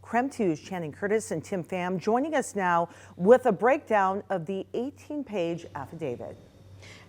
KREM 2's Channing Curtis and Tim Pham joining us now with a breakdown of the 18-page affidavit.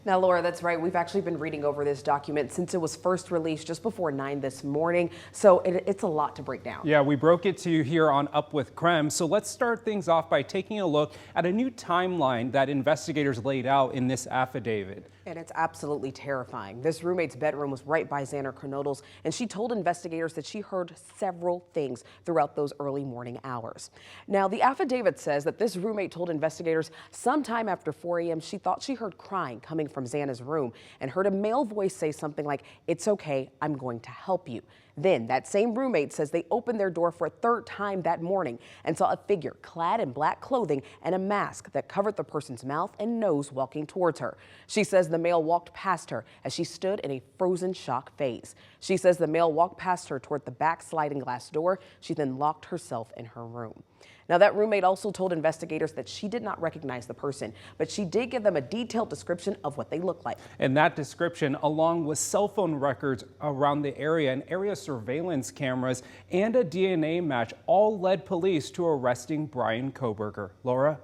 Now, Laura, that's right. We've actually been reading over this document since it was first released just before 9 this morning. So it's a lot to break down. Yeah, we broke it to you here on Up with KREM. So let's start things off by taking a look at a new timeline that investigators laid out in this affidavit. And it's absolutely terrifying. This roommate's bedroom was right by Xander Kernodle's, and she told investigators that she heard several things throughout those early morning hours. Now, the affidavit says that this roommate told investigators sometime after 4 a.m. she thought she heard crying coming from Xana's room and heard a male voice say something like, "It's okay, I'm going to help you." Then that same roommate says they opened their door for a third time that morning and saw a figure clad in black clothing and a mask that covered the person's mouth and nose walking towards her. She says the male walked past her as she stood in a frozen shock phase. She says the male walked past her toward the back sliding glass door. She then locked herself in her room. Now, that roommate also told investigators that she did not recognize the person, but she did give them a detailed description of what they looked like. And that description, along with cell phone records around the area and area surveillance cameras and a DNA match, all led police to arresting Bryan Kohberger. Laura?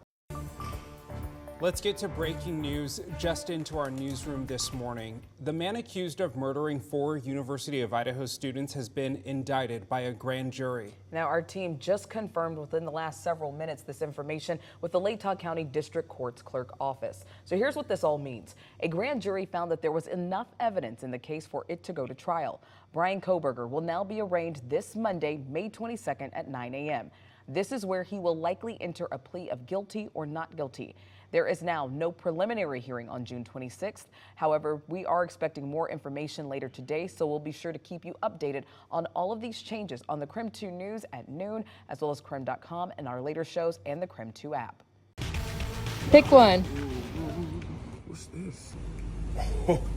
Let's get to breaking news just into our newsroom this morning. The man accused of murdering 4 University of Idaho students has been indicted by a grand jury. Now, our team just confirmed within the last several minutes this information with the Latah County District Court's clerk office. So here's what this all means. A grand jury found that there was enough evidence in the case for it to go to trial. Bryan Kohberger will now be arraigned this Monday, May 22nd at 9 a.m. This is where he will likely enter a plea of guilty or not guilty. There is now no preliminary hearing on June 26th. However, we are expecting more information later today, so we'll be sure to keep you updated on all of these changes on the KREM 2 News at noon, as well as KREM.com and our later shows and the KREM 2 app. Pick one. What's this?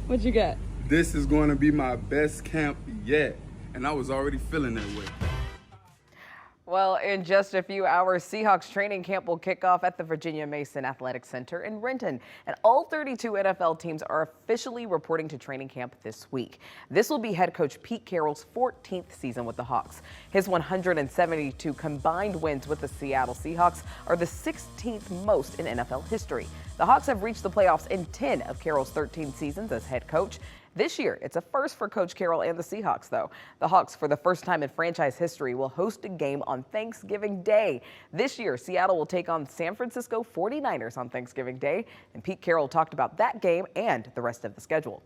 What'd you get? This is going to be my best camp yet, and I was already feeling that way. Well, in just a few hours, Seahawks training camp will kick off at the Virginia Mason Athletic Center in Renton. And all 32 NFL teams are officially reporting to training camp this week. This will be head coach Pete Carroll's 14th season with the Hawks. His 172 combined wins with the Seattle Seahawks are the 16th most in NFL history. The Hawks have reached the playoffs in 10 of Carroll's 13 seasons as head coach. This year, it's a first for Coach Carroll and the Seahawks, though. The Hawks, for the first time in franchise history, will host a game on Thanksgiving Day. This year, Seattle will take on San Francisco 49ers on Thanksgiving Day, and Pete Carroll talked about that game and the rest of the schedule.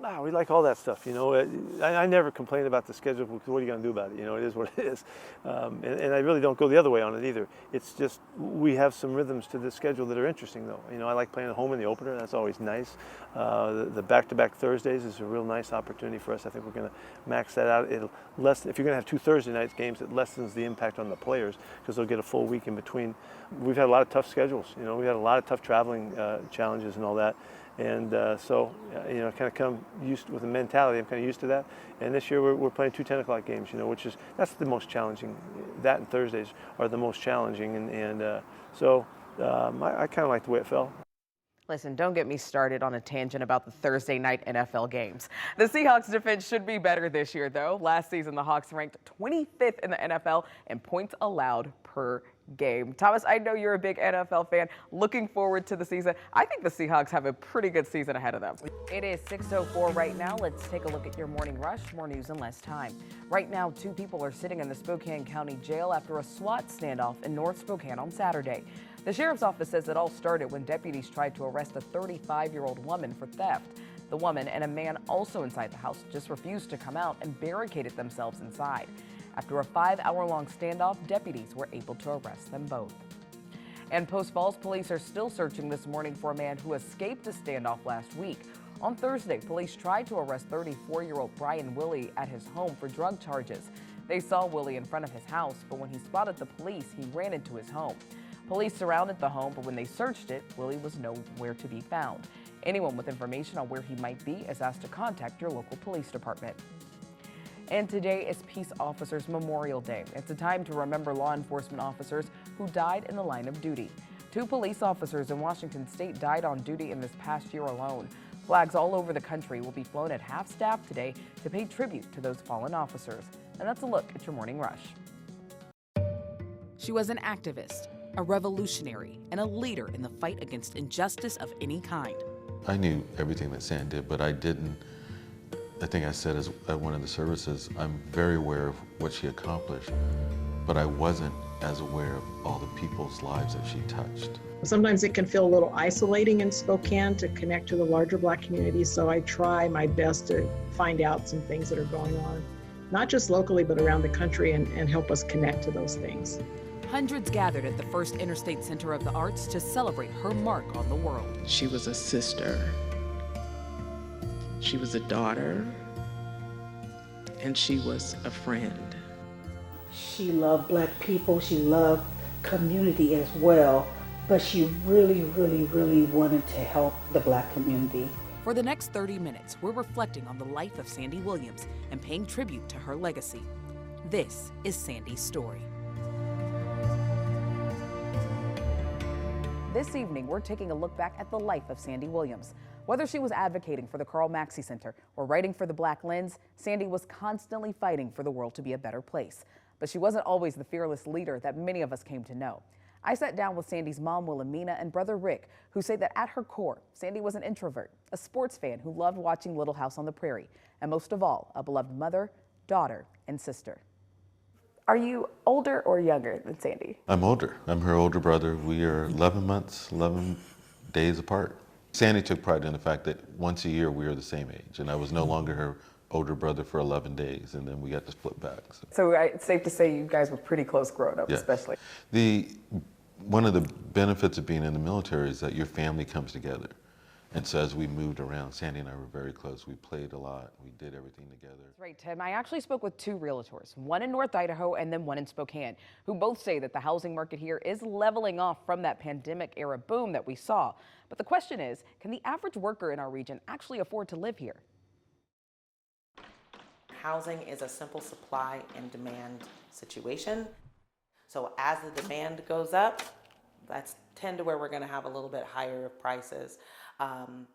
No, we like all that stuff, you know. I never complain about the schedule because what are you going to do about it? You know, it is what it is. And I really don't go the other way on it either. It's just we have some rhythms to the schedule that are interesting, though. You know, I like playing at home in the opener. That's always nice. The back-to-back Thursdays is a real nice opportunity for us. I think we're going to max that out. It'll lessen, if you're going to have 2 Thursday night games, it lessens the impact on the players because they'll get a full week in between. We've had a lot of tough schedules. You know, we had a lot of tough traveling challenges and all that. And so, you know, kind of come used with the mentality. I'm kind of used to that. And this year we're playing 2 10 o'clock games, you know, that's the most challenging. That and Thursdays are the most challenging. So I kind of like the way it fell. Listen, don't get me started on a tangent about the Thursday night NFL games. The Seahawks defense should be better this year, though. Last season, the Hawks ranked 25th in the NFL in points allowed per game. Thomas, I know you're a big NFL fan. Looking forward to the season. I think the Seahawks have a pretty good season ahead of them. It is 6:04 right now. Let's take a look at your morning rush. More news in less time. Right now, 2 people are sitting in the Spokane County Jail after a SWAT standoff in North Spokane on Saturday. The sheriff's office says it all started when deputies tried to arrest a 35-year-old woman for theft. The woman and a man also inside the house just refused to come out and barricaded themselves inside. After a 5-hour-long standoff, deputies were able to arrest them both. And Post Falls police are still searching this morning for a man who escaped a standoff last week. On Thursday, police tried to arrest 34-year-old Brian Willie at his home for drug charges. They saw Willie in front of his house, but when he spotted the police, he ran into his home. Police surrounded the home, but when they searched it, Willie was nowhere to be found. Anyone with information on where he might be is asked to contact your local police department. And today is Peace Officers Memorial Day. It's a time to remember law enforcement officers who died in the line of duty. 2 police officers in Washington state died on duty in this past year alone. Flags all over the country will be flown at half-staff today to pay tribute to those fallen officers. And that's a look at your morning rush. She was an activist, a revolutionary, and a leader in the fight against injustice of any kind. I knew everything that Sandy did, but I didn't. I think I said at one of the services, I'm very aware of what she accomplished, but I wasn't as aware of all the people's lives that she touched. Sometimes it can feel a little isolating in Spokane to connect to the larger Black community, so I try my best to find out some things that are going on, not just locally, but around the country, and help us connect to those things. Hundreds gathered at the First Interstate Center of the Arts to celebrate her mark on the world. She was a sister, she was a daughter, and she was a friend. She loved Black people, she loved community as well, but she really, really, really wanted to help the Black community. For the next 30 minutes, we're reflecting on the life of Sandy Williams and paying tribute to her legacy. This is Sandy's story. This evening, we're taking a look back at the life of Sandy Williams. Whether she was advocating for the Carl Maxey Center or writing for the Black Lens, Sandy was constantly fighting for the world to be a better place. But she wasn't always the fearless leader that many of us came to know. I sat down with Sandy's mom, Wilhelmina, and brother Rick, who say that at her core, Sandy was an introvert, a sports fan who loved watching Little House on the Prairie, and most of all, a beloved mother, daughter, and sister. Are you older or younger than Sandy? I'm older. I'm her older brother. We are 11 months, 11 days apart. Sandy took pride in the fact that once a year we are the same age, and I was no longer her older brother for 11 days, and then we got to split back. So it's safe to say you guys were pretty close growing up, Yeah. especially. One of the benefits of being in the military is that your family comes together. And so as we moved around, Sandy and I were very close. We played a lot. We did everything together. That's right, Tim. I actually spoke with two realtors, one in North Idaho and then one in Spokane, who both say that the housing market here is leveling off from that pandemic era boom that we saw. But the question is, can the average worker in our region actually afford to live here? Housing is a simple supply and demand situation. So as the demand goes up, that's tend to where we're going to have a little bit higher prices.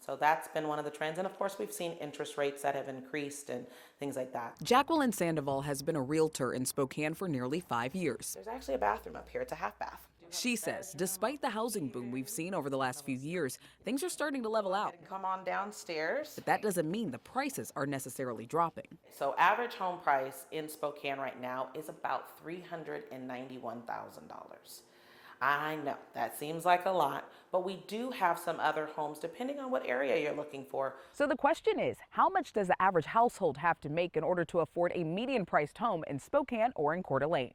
So that's been one of the trends. And of course, we've seen interest rates that have increased and things like that. Jacqueline Sandoval has been a realtor in Spokane for nearly 5 years. There's actually a bathroom up here. It's a half bath. She says, despite the housing boom we've seen over the last few years, things are starting to level out. Come on downstairs. But that doesn't mean the prices are necessarily dropping. So average home price in Spokane right now is about $391,000. I know that seems like a lot, but we do have some other homes depending on what area you're looking for. So the question is, how much does the average household have to make in order to afford a median priced home in Spokane or in Coeur d'Alene?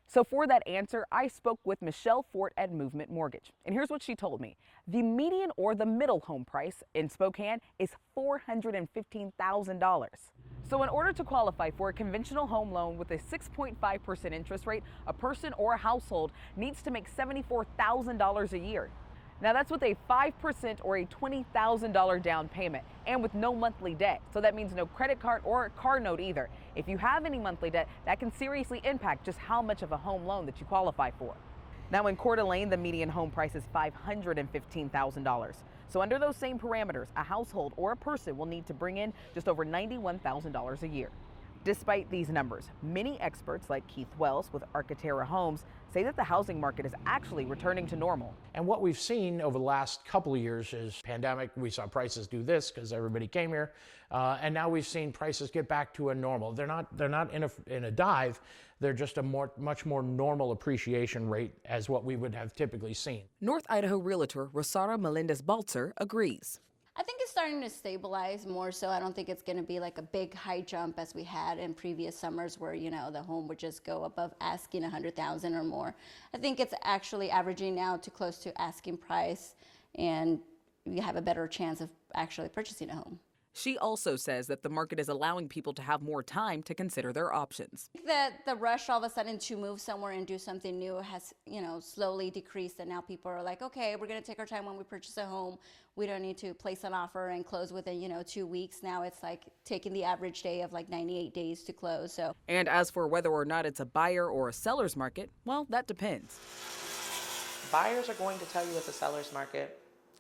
So for that answer, I spoke with Michelle Fort at Movement Mortgage. And here's what she told me. The median or the middle home price in Spokane is $415,000. So in order to qualify for a conventional home loan with a 6.5% interest rate, a person or a household needs to make $74,000 a year. Now that's with a 5% or a $20,000 down payment and with no monthly debt. So that means no credit card or car note either. If you have any monthly debt, that can seriously impact just how much of a home loan that you qualify for. Now in Coeur d'Alene, the median home price is $515,000. So under those same parameters, a household or a person will need to bring in just over $91,000 a year. Despite these numbers, many experts like Keith Wells with Architera Homes say that the housing market is actually returning to normal. And what we've seen over the last couple of years is pandemic. We saw prices do this because everybody came here, and now we've seen prices get back to a normal. They're not in a dive. They're just a much more normal appreciation rate as what we would have typically seen. North Idaho realtor Rosara Melendez-Baltzer agrees. I think it's starting to stabilize more so. I don't think it's going to be like a big high jump as we had in previous summers where, you know, the home would just go above asking $100,000 or more. I think it's actually averaging now to close to asking price, and you have a better chance of actually purchasing a home. She also says that the market is allowing people to have more time to consider their options. That the rush all of a sudden to move somewhere and do something new has, you know, slowly decreased, and now people are like, okay, we're going to take our time when we purchase a home. We don't need to place an offer and close within, you know, 2 weeks. Now it's like taking the average day of like 98 days to close. So. And as for whether or not it's a buyer or a seller's market, well, that depends. Buyers are going to tell you it's a seller's market.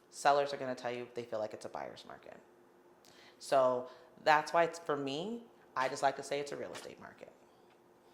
Sellers are going to tell you they feel like it's a buyer's market. So that's why it's, for me, I just like to say it's a real estate market.